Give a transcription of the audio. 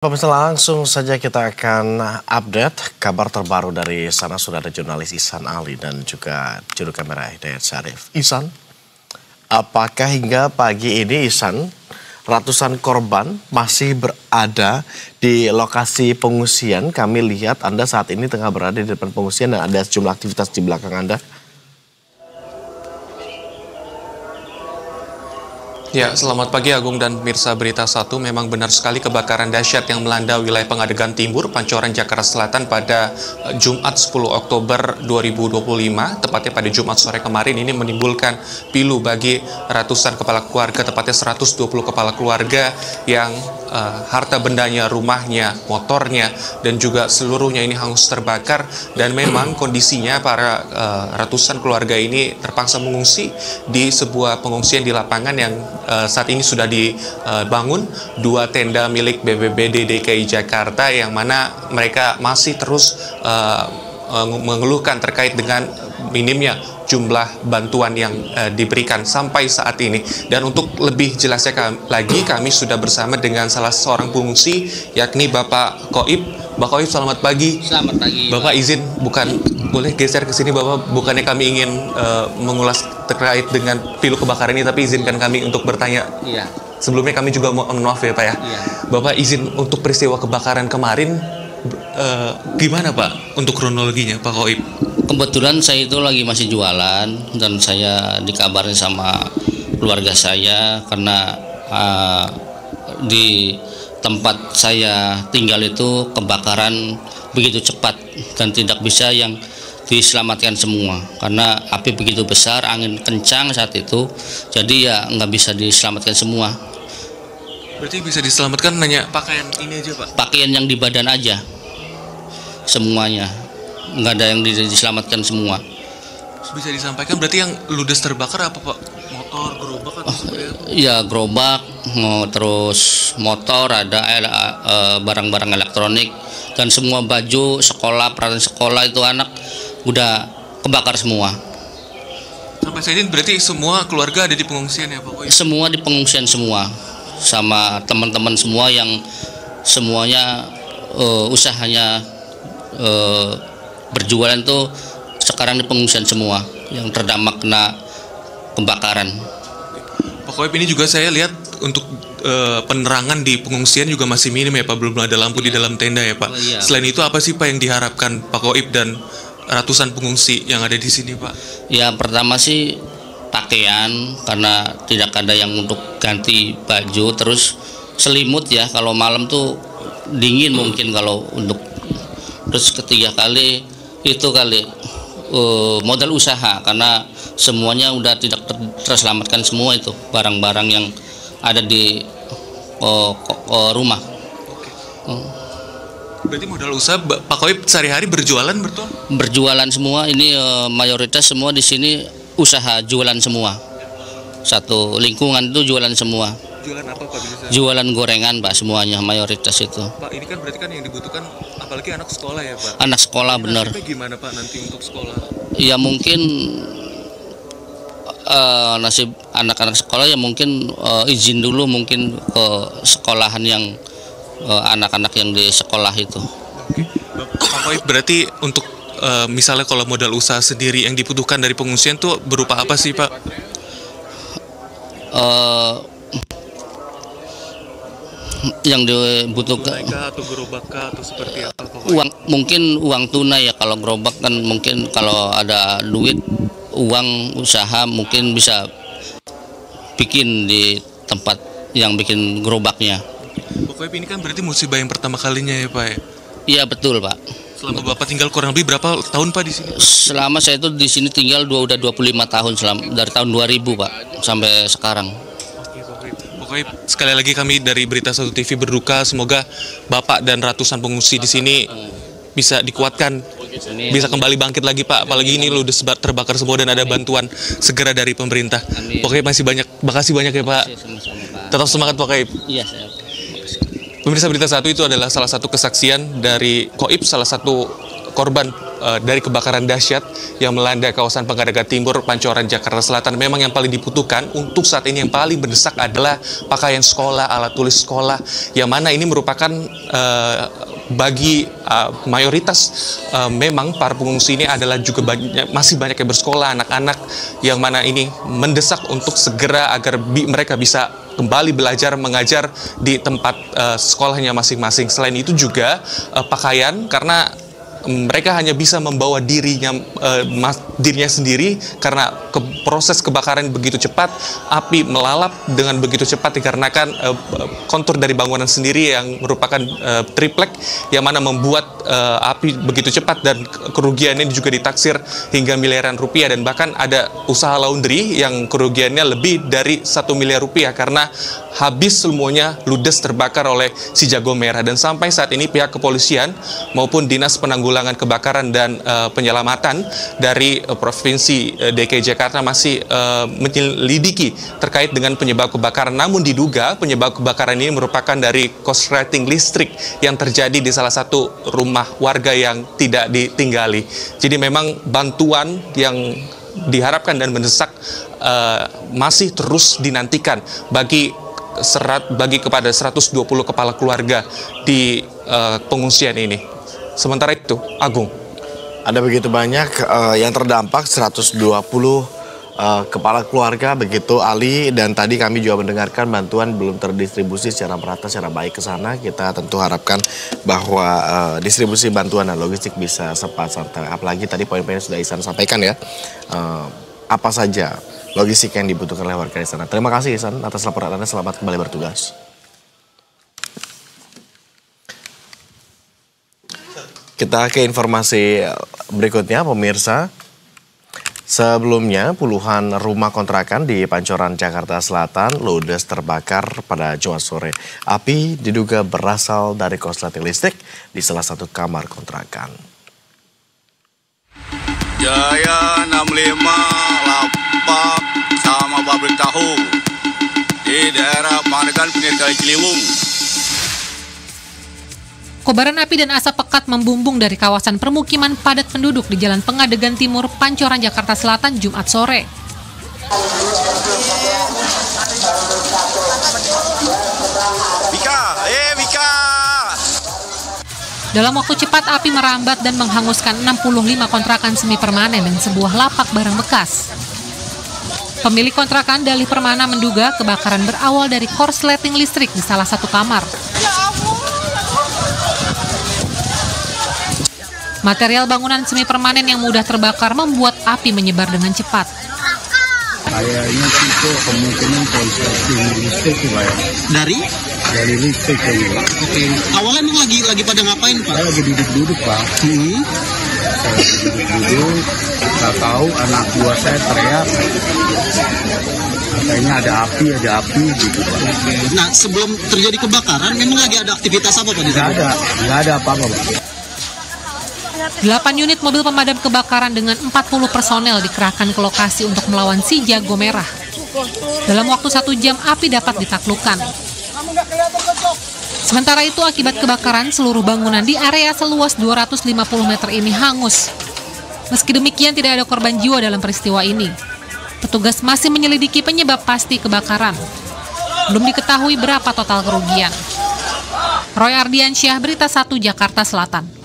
Pemirsa, langsung saja kita akan update kabar terbaru dari sana. Sudah ada jurnalis Ihsan Ali dan juga juru kamera Hidayat Syarif. Ihsan, apakah hingga pagi ini Ihsan, ratusan korban masih berada di lokasi pengungsian? Kami lihat Anda saat ini tengah berada di depan pengungsian dan ada sejumlah aktivitas di belakang Anda. Ya, selamat pagi Agung dan pemirsa Berita 1. Memang benar sekali kebakaran dahsyat yang melanda wilayah Pengadegan Timur, Pancoran, Jakarta Selatan pada Jumat 10 Oktober 2025, tepatnya pada Jumat sore kemarin. Ini menimbulkan pilu bagi ratusan kepala keluarga, tepatnya 120 kepala keluarga yang harta bendanya, rumahnya, motornya, dan juga seluruhnya ini hangus terbakar. Dan memang kondisinya para ratusan keluarga ini terpaksa mengungsi di sebuah pengungsian di lapangan yang saat ini sudah dibangun dua tenda milik BPBD DKI Jakarta, yang mana mereka masih terus mengeluhkan terkait dengan minimnya jumlah bantuan yang diberikan sampai saat ini. Dan untuk lebih jelasnya lagi, kami sudah bersama dengan salah seorang pengungsi, yakni Bapak Koib. Bapak Koib, selamat pagi. Selamat pagi. Bapak izin, boleh geser ke sini Bapak? Bukannya kami ingin mengulas terkait dengan pilu kebakaran ini, tapi izinkan kami untuk bertanya. Iya. Sebelumnya kami juga mohon maaf ya Pak ya. Iya. Bapak izin untuk peristiwa kebakaran kemarin, gimana Pak untuk kronologinya Pak Koib? Kebetulan saya itu lagi masih jualan dan saya dikabarin sama keluarga saya karena di tempat saya tinggal itu kebakaran begitu cepat dan tidak bisa yang diselamatkan semua karena api begitu besar, angin kencang saat itu, jadi ya nggak bisa diselamatkan semua. Berarti bisa diselamatkan hanya pakaian ini aja Pak? Pakaian yang di badan aja, semuanya, nggak ada yang diselamatkan semua. Bisa disampaikan berarti yang ludes terbakar apa Pak? Motor, gerobak atau seperti apa? Ya gerobak, terus motor, ada barang-barang elektronik dan semua baju sekolah, peralatan sekolah itu anak udah kebakar semua. Sampai saat ini berarti semua keluarga ada di pengungsian ya Pak? Semua di pengungsian semua, sama teman-teman semua yang semuanya usahanya berjualan tuh sekarang di pengungsian semua yang terdampak kena kebakaran. Pak Koib, ini juga saya lihat untuk penerangan di pengungsian juga masih minim ya Pak, belum ada lampu di dalam tenda ya Pak. Iya. Selain itu apa sih Pak yang diharapkan Pak Koib dan ratusan pengungsi yang ada di sini Pak? Ya pertama sih pakaian, karena tidak ada yang untuk ganti baju, terus selimut ya kalau malam tuh dingin mungkin kalau untuk. Terus ketiga kali itu modal usaha, karena semuanya udah tidak terselamatkan semua itu barang-barang yang ada di rumah. Berarti modal usaha Pak Koib sehari-hari berjualan betul? Berjualan semua ini, mayoritas semua di sini usaha jualan semua. Satu lingkungan itu jualan semua. Jualan apa Pak bisa? Jualan gorengan Pak, semuanya mayoritas itu. Pak, ini kan berarti kan yang dibutuhkan apalagi anak sekolah ya Pak? Anak sekolah benar. Nasibnya gimana Pak nanti untuk sekolah? Ya mungkin nasib anak-anak sekolah ya mungkin izin dulu mungkin ke sekolahan yang anak-anak yang di sekolah itu. Oke. Pak Koib, berarti untuk misalnya kalau modal usaha sendiri yang dibutuhkan dari pengungsian tuh berupa apa sih Pak? Yang dibutuhkan Atau gerobak atau seperti apa Pak? uang, mungkin uang tunai ya. Kalau gerobak kan mungkin kalau ada duit, uang usaha mungkin bisa bikin di tempat yang bikin gerobaknya. Pak Koib, ini kan berarti musibah yang pertama kalinya ya Pak ya? Iya betul Pak. Selama Bapak tinggal kurang lebih berapa tahun Pak di sini? Selama saya itu di sini tinggal udah 25 tahun, dari tahun 2000 Pak sampai sekarang. Oke Pak Koib. Pak Koib, sekali lagi kami dari Berita 1 TV berduka, semoga Bapak dan ratusan pengungsi di sini bisa dikuatkan, bisa kembali bangkit lagi Pak. Apalagi ini lu udah terbakar semua dan ada bantuan segera dari pemerintah. Pokoknya makasih banyak ya Pak. Tetap semangat Pak Koib. Iya saya. Pemirsa Berita 1, itu adalah salah satu kesaksian dari Koib, salah satu korban dari kebakaran dahsyat yang melanda kawasan Pegadaian Timur, Pancoran, Jakarta Selatan. Memang yang paling dibutuhkan untuk saat ini, yang paling mendesak adalah pakaian sekolah, alat tulis sekolah, yang mana ini merupakan bagi mayoritas memang para pengungsi ini adalah juga masih banyak yang bersekolah, anak-anak, yang mana ini mendesak untuk segera agar mereka bisa kembali belajar mengajar di tempat sekolahnya masing-masing. Selain itu juga pakaian, karena mereka hanya bisa membawa dirinya sendiri karena proses kebakaran begitu cepat, api melalap dengan begitu cepat dikarenakan kontur dari bangunan sendiri yang merupakan triplek, yang mana membuat api begitu cepat, dan kerugiannya juga ditaksir hingga miliaran rupiah, dan bahkan ada usaha laundry yang kerugiannya lebih dari 1 miliar rupiah karena habis semuanya ludes terbakar oleh si jago merah. Dan sampai saat ini pihak kepolisian maupun Dinas Penanggulangan Kebakaran dan Penyelamatan dari Provinsi DKI Jakarta masih menyelidiki terkait dengan penyebab kebakaran. Namun diduga penyebab kebakaran ini merupakan dari korsleting listrik yang terjadi di salah satu rumah warga yang tidak ditinggali. Jadi memang bantuan yang diharapkan dan mendesak masih terus dinantikan bagi kepada 120 kepala keluarga di pengungsian ini. Sementara itu, Agung, ada begitu banyak yang terdampak, 120 kepala keluarga, begitu Ali, dan tadi kami juga mendengarkan bantuan belum terdistribusi secara merata, secara baik ke sana. Kita tentu harapkan bahwa distribusi bantuan dan logistik bisa cepat sampai. Apalagi tadi poin-poinnya sudah Ihsan sampaikan ya, apa saja logistik yang dibutuhkan oleh warga di sana. Terima kasih Ihsan atas laporan Anda, selamat kembali bertugas. Kita ke informasi berikutnya, pemirsa. Sebelumnya, puluhan rumah kontrakan di Pancoran, Jakarta Selatan ludes terbakar pada Jumat sore. Api diduga berasal dari korsleting listrik di salah satu kamar kontrakan. Jaya 65 lapak sama pabrik tahu di daerah Pangandaran pinggir Kali Ciliwung. Kobaran api dan asap pekat membumbung dari kawasan permukiman padat penduduk di Jalan Pegadaian Timur, Pancoran, Jakarta Selatan, Jumat sore. Wika! Dalam waktu cepat, api merambat dan menghanguskan 65 kontrakan semi permanen dan sebuah lapak barang bekas. Pemilik kontrakan Dalih Permana menduga kebakaran berawal dari korsleting listrik di salah satu kamar. Material bangunan semi permanen yang mudah terbakar membuat api menyebar dengan cepat. Kayaknya itu kemungkinan korsleting listrik Pak. Dari listrik kayaknya. Oke. Awalnya emang lagi pada ngapain Pak? Saya lagi duduk-duduk Pak. Saya lagi duduk-duduk, nggak tahu anak buah saya teriak. Katanya ada api gitu Pak. Oke. Nah sebelum terjadi kebakaran memang lagi ada aktivitas apa Pak? Nggak ada apa-apa Pak. 8 unit mobil pemadam kebakaran dengan 40 personel dikerahkan ke lokasi untuk melawan si jago merah. Dalam waktu 1 jam api dapat ditaklukkan. Sementara itu akibat kebakaran seluruh bangunan di area seluas 250 meter ini hangus. Meski demikian tidak ada korban jiwa dalam peristiwa ini. Petugas masih menyelidiki penyebab pasti kebakaran. Belum diketahui berapa total kerugian. Roy Ardiansyah, Berita 1, Jakarta Selatan.